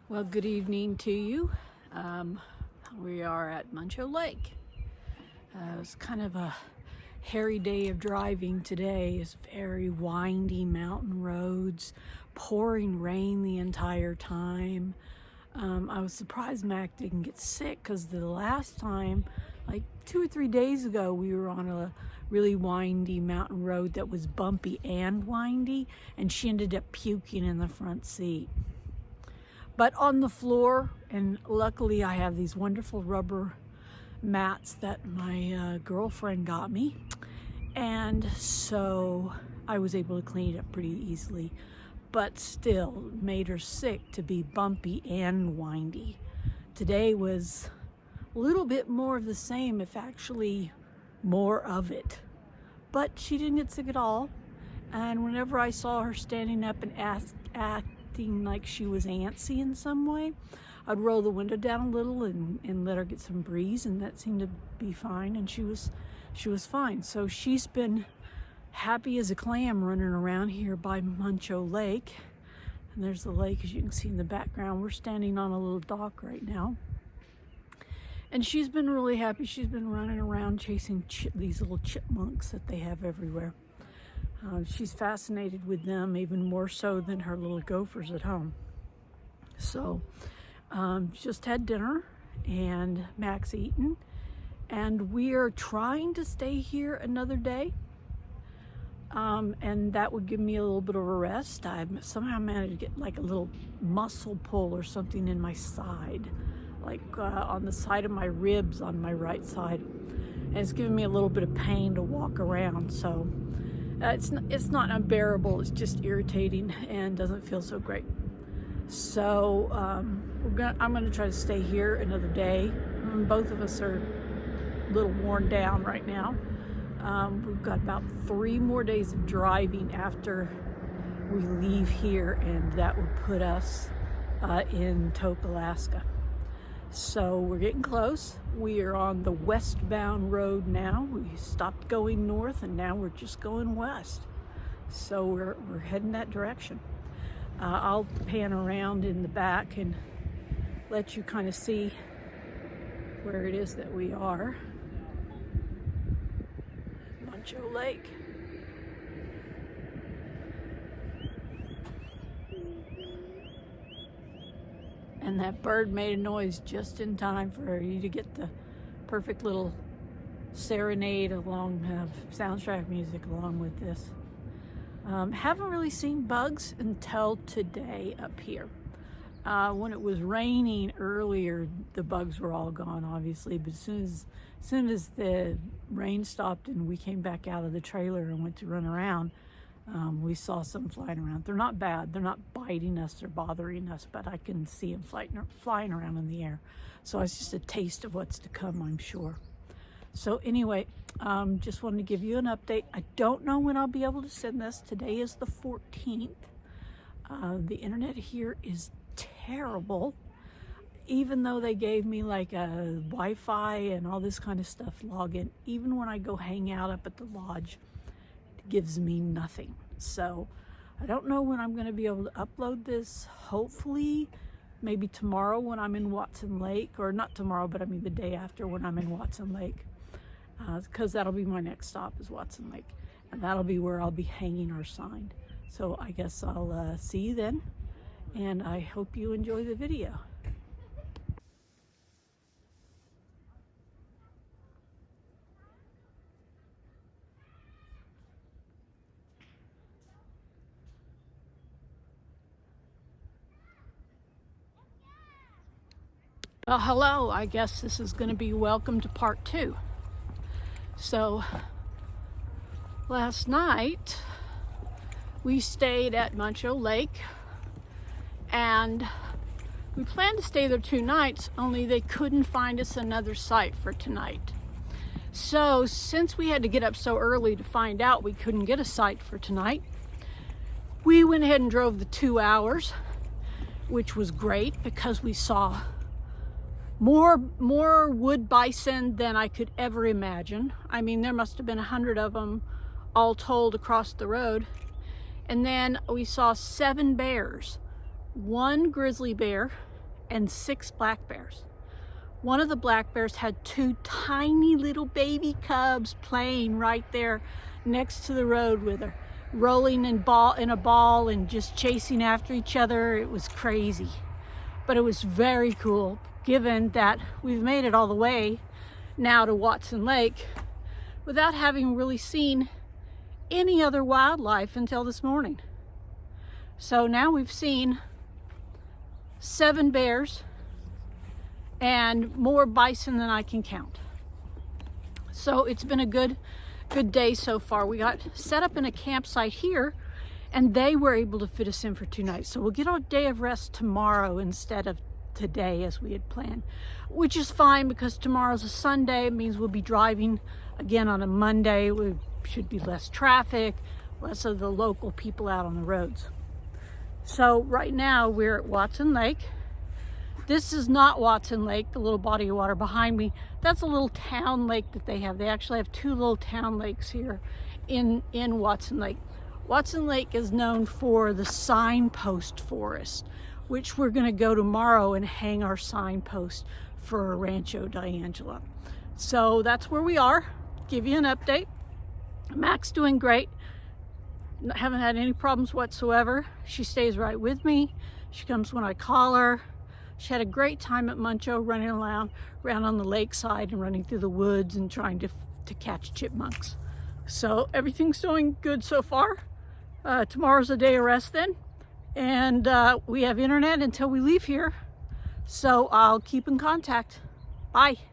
Well, good evening to you. We are at Muncho Lake. It was kind of a hairy day of driving today. It's very windy mountain roads, pouring rain the entire time. I was surprised Mac didn't get sick because the last time, like 2 or 3 days ago, we were on a really windy mountain road that was bumpy and windy, and she ended up puking in the front seat. But on the floor, and luckily I have these wonderful rubber mats that my girlfriend got me, and so I was able to clean it up pretty easily, but still made her sick to be bumpy and windy. Today was a little bit more of the same, if actually more of it, but she didn't get sick at all. And whenever I saw her standing up and acting like she was antsy in some way, I'd roll the window down a little and let her get some breeze, and that seemed to be fine, and she was fine. So she's been happy as a clam running around here by Muncho Lake. And there's the lake, as you can see in the background. We're standing on a little dock right now. And she's been really happy. She's been running around chasing these little chipmunks that they have everywhere. She's fascinated with them even more so than her little gophers at home. So just had dinner and Mac's eaten, and we are trying to stay here another day, and that would give me a little bit of a rest. I somehow managed to get like a little muscle pull or something in my side, like on the side of my ribs on my right side, and it's giving me a little bit of pain to walk around. So it's not unbearable, it's just irritating and doesn't feel so great. So I'm gonna try to stay here another day. Both of us are a little worn down right now. We've got about 3 more days of driving after we leave here, and that would put us in Tok, Alaska. So we're getting close. We are on the westbound road now. We stopped going north and now we're just going west. So we're heading that direction. I'll pan around in the back and let you kind of see where it is that we are. Muncho Lake. And that bird made a noise just in time for you to get the perfect little serenade along, soundtrack music along with this. Haven't really seen bugs until today up here. When it was raining earlier, the bugs were all gone, obviously, but as soon as the rain stopped and we came back out of the trailer and went to run around, we saw some flying around. They're not bad. They're not biting us or bothering us, but I can see them flying around in the air. So it's just a taste of what's to come, I'm sure. So anyway, just wanted to give you an update. I don't know when I'll be able to send this. Today is the 14th. The internet here is terrible. Even though they gave me like a Wi-Fi and all this kind of stuff login, even when I go hang out up at the lodge, gives me nothing. So I don't know when I'm going to be able to upload this. Hopefully maybe tomorrow when I'm in Watson Lake, or not tomorrow, but I mean the day after when I'm in Watson Lake, because that'll be my next stop is Watson Lake, and that'll be where I'll be hanging our sign. So I guess I'll see you then, and I hope you enjoy the video. Well, hello, I guess this is going to be welcome to part 2. So, last night we stayed at Muncho Lake, and we planned to stay there 2 nights, only they couldn't find us another site for tonight. So, since we had to get up so early to find out we couldn't get a site for tonight, we went ahead and drove the 2 hours, which was great because we saw more wood bison than I could ever imagine. I mean, there must have been 100 of them all told across the road. And then we saw 7 bears, 1 grizzly bear, and 6 black bears. One of the black bears had 2 tiny little baby cubs playing right there next to the road with her, rolling in a ball and just chasing after each other. It was crazy, but it was very cool given that we've made it all the way now to Watson Lake without having really seen any other wildlife until this morning. So now we've seen 7 bears and more bison than I can count. So it's been a good day so far. We got set up in a campsite here and they were able to fit us in for 2 nights. So we'll get a day of rest tomorrow instead of today as we had planned, which is fine because tomorrow's a Sunday. It means we'll be driving again on a Monday. We should be less traffic, less of the local people out on the roads. So right now we're at Watson Lake. This is not Watson Lake, the little body of water behind me. That's a little town lake that they have. They actually have 2 little town lakes here in Watson Lake. Watson Lake is known for the signpost forest, which we're gonna go tomorrow and hang our signpost for Rancho D'Angela. So that's where we are. Give you an update. Mac's doing great. Haven't had any problems whatsoever. She stays right with me. She comes when I call her. She had a great time at Muncho, running around on the lakeside and running through the woods and trying to catch chipmunks. So everything's doing good so far. Tomorrow's a day of rest then. And we have internet until we leave here. So I'll keep in contact. Bye.